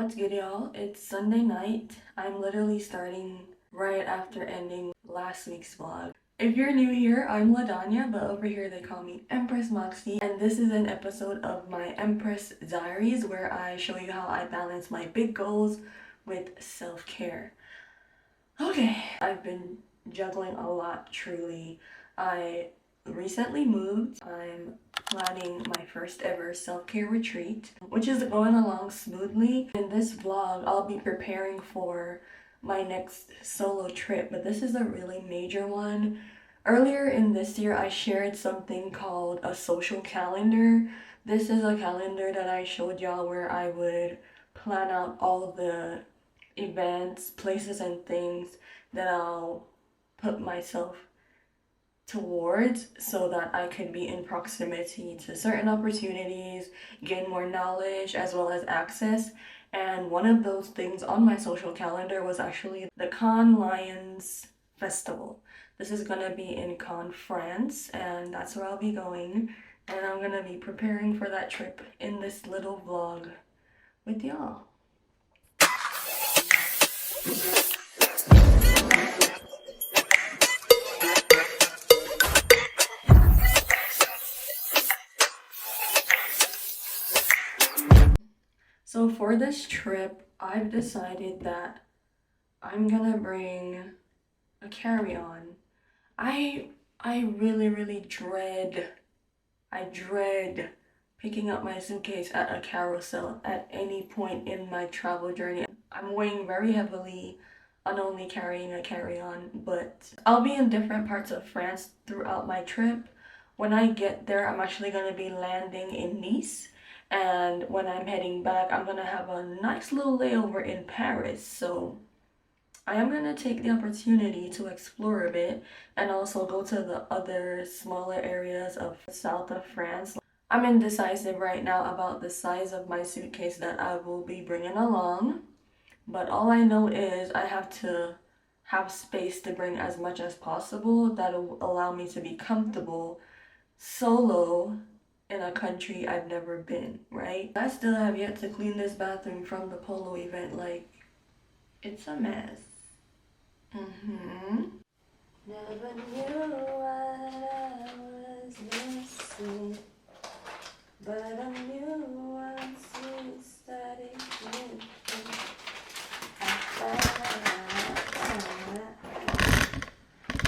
What's good, y'all? It's Sunday night. I'm literally starting right after ending last week's vlog. If you're new here, I'm Ladanya, but over here they call me Empress Moxie, and this is an episode of my Empress Diaries where I show you how I balance my big goals with self-care. Okay, I've been juggling a lot, truly. I recently moved. I'm planning my first ever self-care retreat, which is going along smoothly. In this vlog, I'll be preparing for my next solo trip, but this is a really major one. Earlier in this year, I shared something called a social calendar. This is a calendar that I showed y'all where I would plan out all the events, places, and things that I'll put myself towards so that I could be in proximity to certain opportunities, gain more knowledge as well as access. And one of those things on my social calendar was actually the Cannes Lions Festival. This is gonna be in Cannes, France, and that's where I'll be going. And I'm gonna be preparing for that trip in this little vlog with y'all. So for this trip, I've decided that I'm gonna bring a carry-on. I really I dread picking up my suitcase at a carousel at any point in my travel journey. I'm weighing very heavily on only carrying a carry-on, but I'll be in different parts of France throughout my trip. When I get there, I'm actually gonna be landing in Nice. And when I'm heading back, I'm gonna have a nice little layover in Paris. So I am gonna take the opportunity to explore a bit and also go to the other smaller areas of south of France. I'm indecisive right now about the size of my suitcase that I will be bringing along, but all I know is I have to have space to bring as much as possible that'll allow me to be comfortable solo in a country I've never been, right? I still have yet to clean this bathroom from the polo event. Like, it's a mess. Never knew what I was missing, but I knew once we started moving.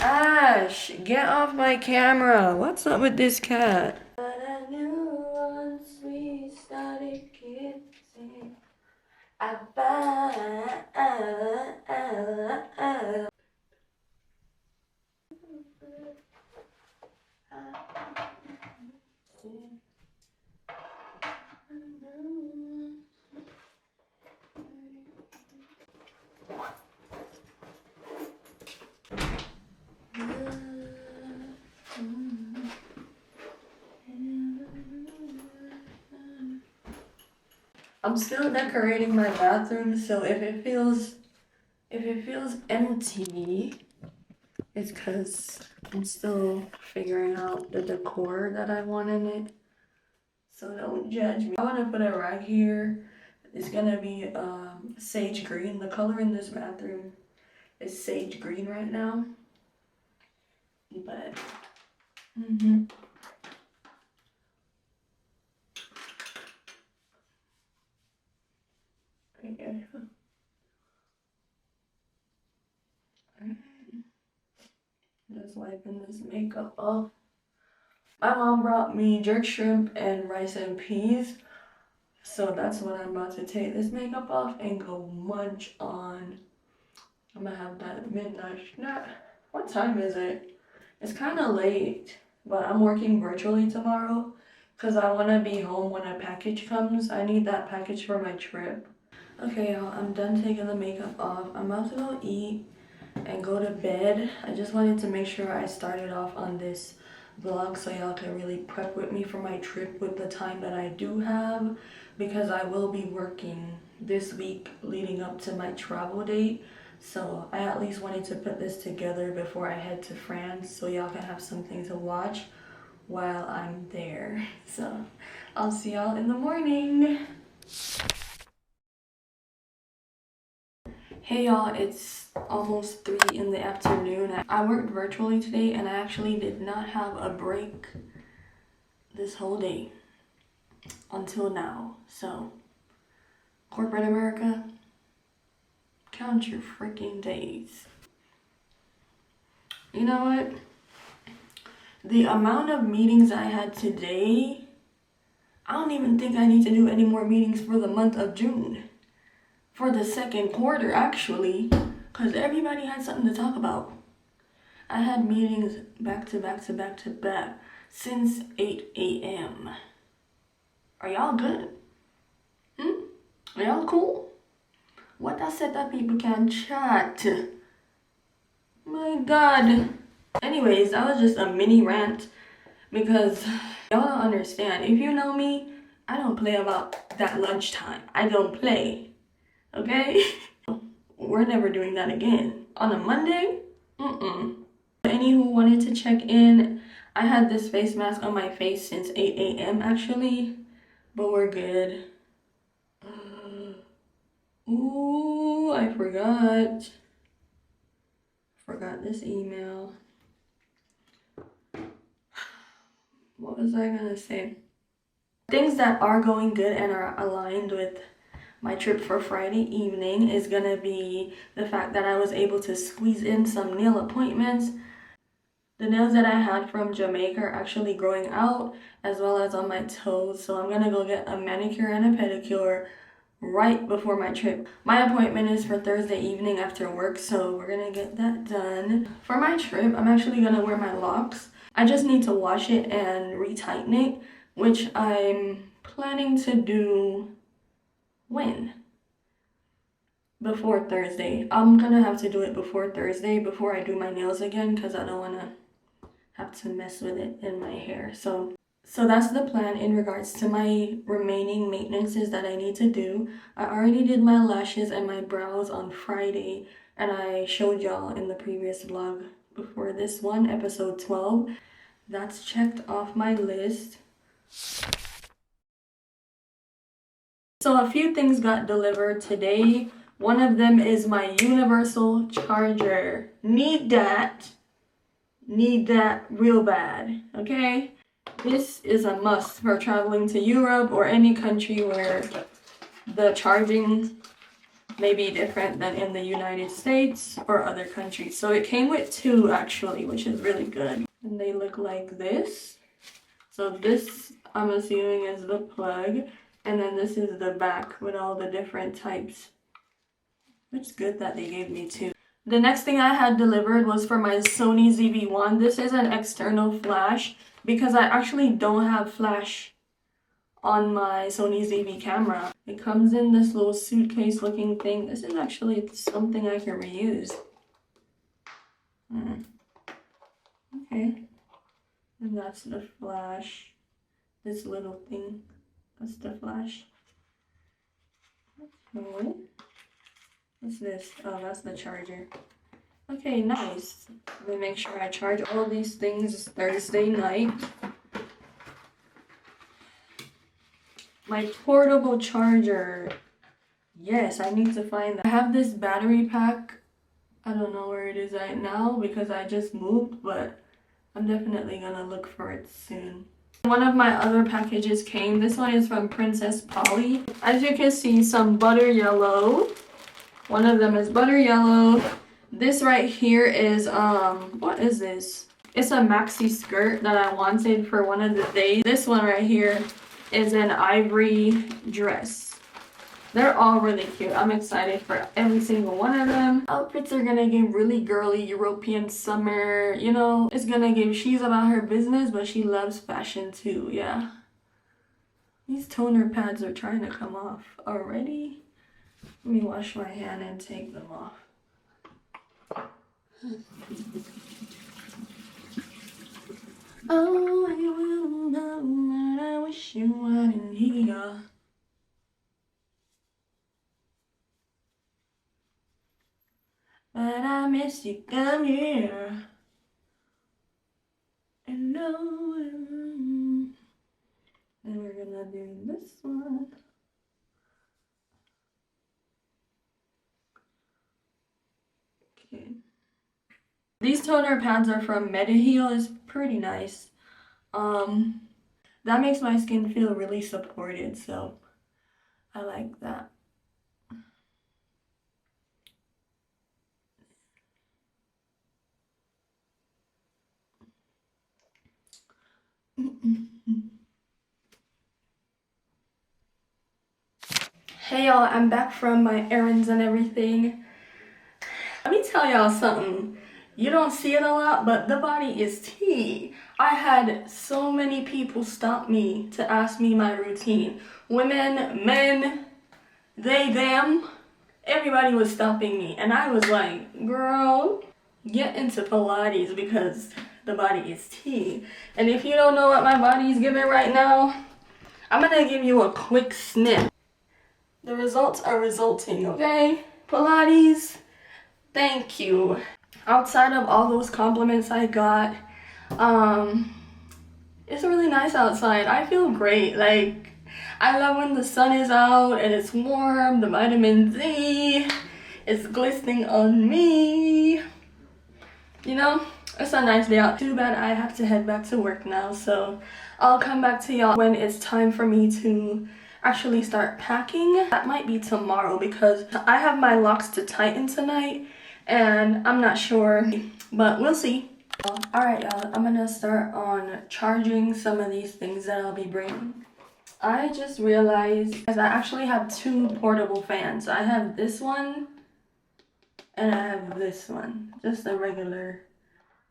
Ash, get off my camera. What's up with this cat? But I knew once we started kissing, I I'm still decorating my bathroom, so if it feels empty, it's because I'm still figuring out the decor that I want in it. So don't judge me. I want to put a rag here. It's gonna be sage green. The color in this bathroom is sage green right now. But okay. Just wiping this makeup off. My mom brought me jerk shrimp and rice and peas. So that's what I'm about to take this makeup off and go munch on. I'm gonna have that midnight snack. What time is it? It's kind of late, but I'm working virtually tomorrow because I want to be home when a package comes. I need that package for my trip. Okay, y'all, I'm done taking the makeup off. I'm about to go eat and go to bed. I just wanted to make sure I started off on this vlog so y'all can really prep with me for my trip with the time that I do have, because I will be working this week leading up to my travel date. So I at least wanted to put this together before I head to France so y'all can have something to watch while I'm there. So I'll see y'all in the morning. Hey y'all, it's almost 3 in the afternoon. I worked virtually today and I actually did not have a break this whole day until now. So, corporate America, count your freaking days. You know what? The amount of meetings I had today, I don't even think I need to do any more meetings for the month of June. For the second quarter, actually, because everybody had something to talk about. I had meetings back to back to back to back since 8 a.m. Are y'all good? Are y'all cool? What I said that people can chat. My God. Anyways, that was just a mini rant because y'all don't understand. If you know me, I don't play about that lunchtime. I don't play. Okay? We're never doing that again. On a Monday? Any who wanted to check in, I had this face mask on my face since 8 a.m. actually, but we're good. Ooh, I forgot this email. What was I gonna say? Things that are going good and are aligned with my trip for Friday evening is gonna be the fact that I was able to squeeze in some nail appointments. The nails that I had from Jamaica are actually growing out as well as on my toes, so I'm gonna go get a manicure and a pedicure right before my trip. My appointment is for Thursday evening after work, so we're gonna get that done. For my trip, I'm actually gonna wear my locks. I just need to wash it and retighten it, which I'm planning to do when? Before Thursday. I'm gonna have to do it before Thursday before I do my nails again because I don't wanna have to mess with it in my hair. So that's the plan in regards to my remaining maintenances that I need to do. I already did my lashes and my brows on Friday, and I showed y'all in the previous vlog before this one, episode 12. That's checked off my list. So a few things got delivered today. One of them is my universal charger. Need that real bad, okay? This is a must for traveling to Europe or any country where the charging may be different than in the United States or other countries. So it came with 2 actually, which is really good. And they look like this. So this, I'm assuming, is the plug. And then this is the back with all the different types. It's good that they gave me 2. The next thing I had delivered was for my Sony ZV-1. This is an external flash because I actually don't have flash on my Sony ZV camera. It comes in this little suitcase looking thing. This is actually something I can reuse. Okay. And that's the flash. This little thing. That's the flash. Okay. What's this? Oh, that's the charger. Okay, nice. Let me make sure I charge all these things Thursday night. My portable charger. Yes, I need to find that. I have this battery pack. I don't know where it is right now because I just moved, but I'm definitely gonna look for it soon. One of my other packages came. This one is from Princess Polly. As you can see, some butter yellow. One of them is butter yellow. This right here is, what is this? It's a maxi skirt that I wanted for one of the days. This one right here is an ivory dress. They're all really cute. I'm excited for every single one of them. Outfits are gonna give really girly European summer, you know. It's gonna give, she's about her business, but she loves fashion too, yeah. These toner pads are trying to come off already. Let me wash my hand and take them off. Oh, I will know that I wish you weren't here. But I miss you, come here. And no, and we're gonna do this one. Okay. These toner pads are from Mediheal. It's pretty nice. That makes my skin feel really supported, so I like that. Hey y'all, I'm back from my errands and everything. Let me tell y'all something. You don't see it a lot, but the body is tea. I had so many people stop me to ask me my routine. Women, men, they, them, everybody was stopping me. And I was like, girl, get into Pilates because the body is tea. And if you don't know what my body is giving right now, I'm gonna give you a quick snip. The results are resulting, okay? Pilates, thank you. Outside of all those compliments I got, it's really nice outside. I feel great. Like, I love when the sun is out and it's warm, the vitamin D is glistening on me. You know, it's a nice day out. Too bad I have to head back to work now, so I'll come back to y'all when it's time for me to actually start packing. That might be tomorrow because I have my locks to tighten tonight and I'm not sure, but we'll see. Alright y'all, I'm gonna start on charging some of these things that I'll be bringing. I just realized I actually have two portable fans. I have this one and I have this one, just a regular.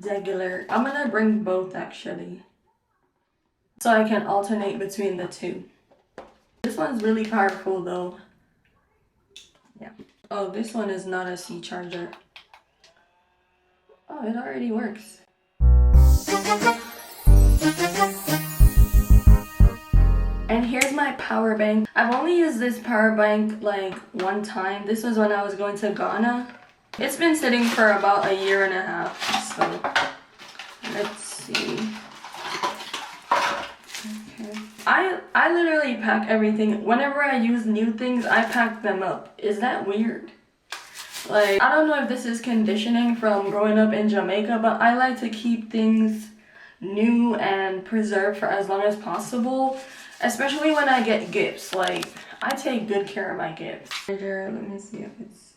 I'm gonna bring both actually, so I can alternate between the two. This one's really powerful though. Yeah. Oh, this one is not a C charger. Oh, it already works. And here's my power bank. I've only used this power bank like one time. This was when I was going to Ghana. It's been sitting for about a year and a half, so let's see. Okay. I literally pack everything. Whenever I use new things, I pack them up. Is that weird? Like, I don't know if this is conditioning from growing up in Jamaica, but I like to keep things new and preserved for as long as possible, especially when I get gifts. Like, I take good care of my gifts. Let me see if it's...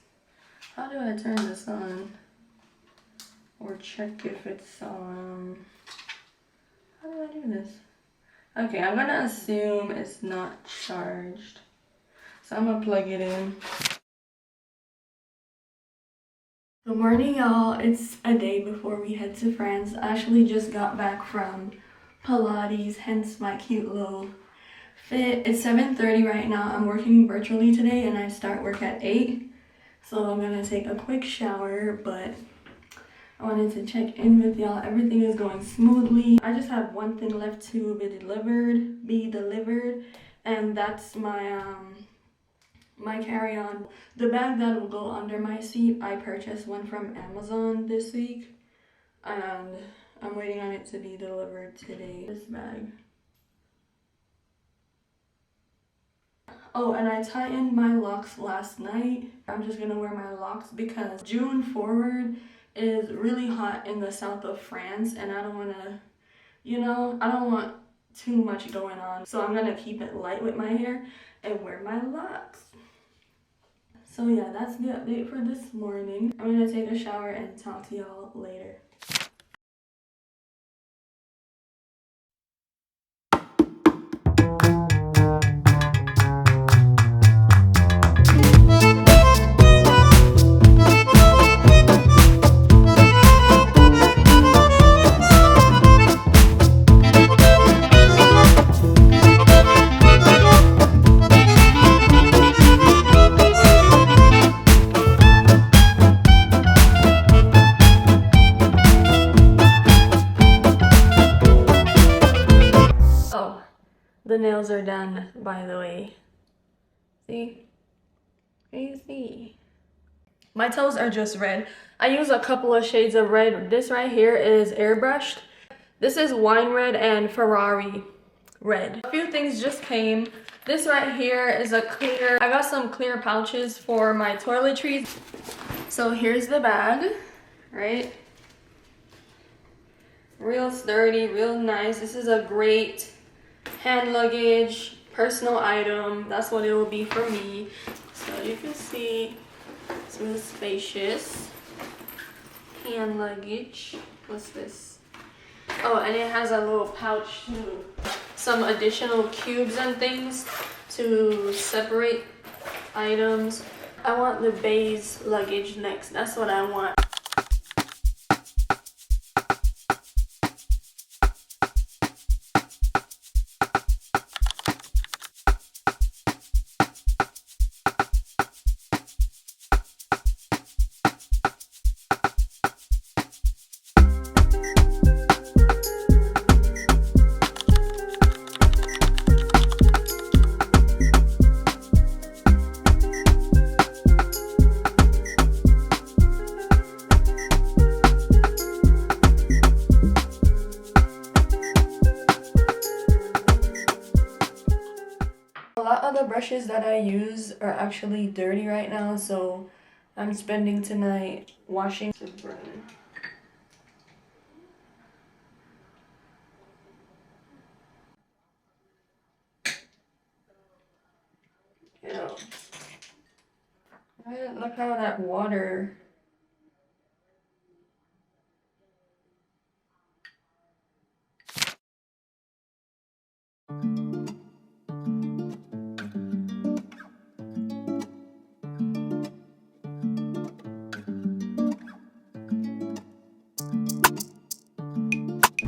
How do I turn this on? Or check if it's on... How do I do this? Okay, I'm gonna assume it's not charged. So I'm gonna plug it in. Good morning, y'all. It's a day before we head to France. I actually just got back from Pilates, hence my cute little fit. It's 7:30 right now. I'm working virtually today and I start work at 8. So I'm gonna take a quick shower, but I wanted to check in with y'all. Everything is going smoothly. I just have one thing left to be delivered, and that's my my carry-on. The bag that will go under my seat, I purchased one from Amazon this week, and I'm waiting on it to be delivered today. This bag. Oh, and I tightened my locks last night. I'm just gonna wear my locks because June forward is really hot in the south of France, and I don't wanna, you know, I don't want too much going on. So I'm gonna keep it light with my hair and wear my locks. So yeah, that's the update for this morning. I'm gonna take a shower and talk to y'all later. The nails are done, by the way. See? Can you see? My toes are just red. I use a couple of shades of red. This right here is airbrushed. This is wine red and Ferrari red. A few things just came. This right here is a clear, I got some clear pouches for my toiletries. So here's the bag, right? Real sturdy, real nice. This is a great hand luggage, personal item. That's what it will be for me. So you can see it's really spacious. Hand luggage. What's this? Oh, and it has a little pouch too. Some additional cubes and things to separate items. I want the beige luggage next. That's what I want. A lot of the brushes that I use are actually dirty right now, so I'm spending tonight washing the burn. Ew. Look how that water.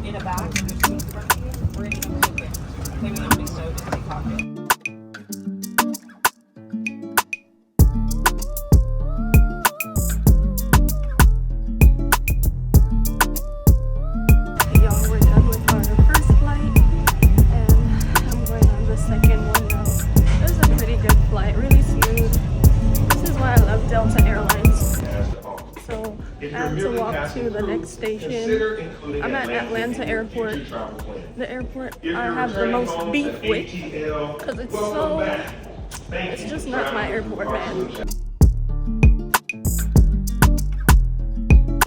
In a bag, there's toothbrushes, we're going to cook it. Maybe not be soda in the pocket. Y'all, we're done with our first flight, and I'm going on the second one now. It was a pretty good flight, really smooth. This is why I love Delta Airlines. So I have to walk to the next station. I'm at Atlanta Airport. The airport I have the most beef with, because it's just not my airport, man.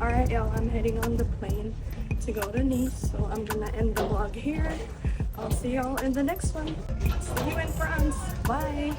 Alright y'all, I'm heading on the plane to go to Nice, so I'm gonna end the vlog here. I'll see y'all in the next one. See you in France. Bye.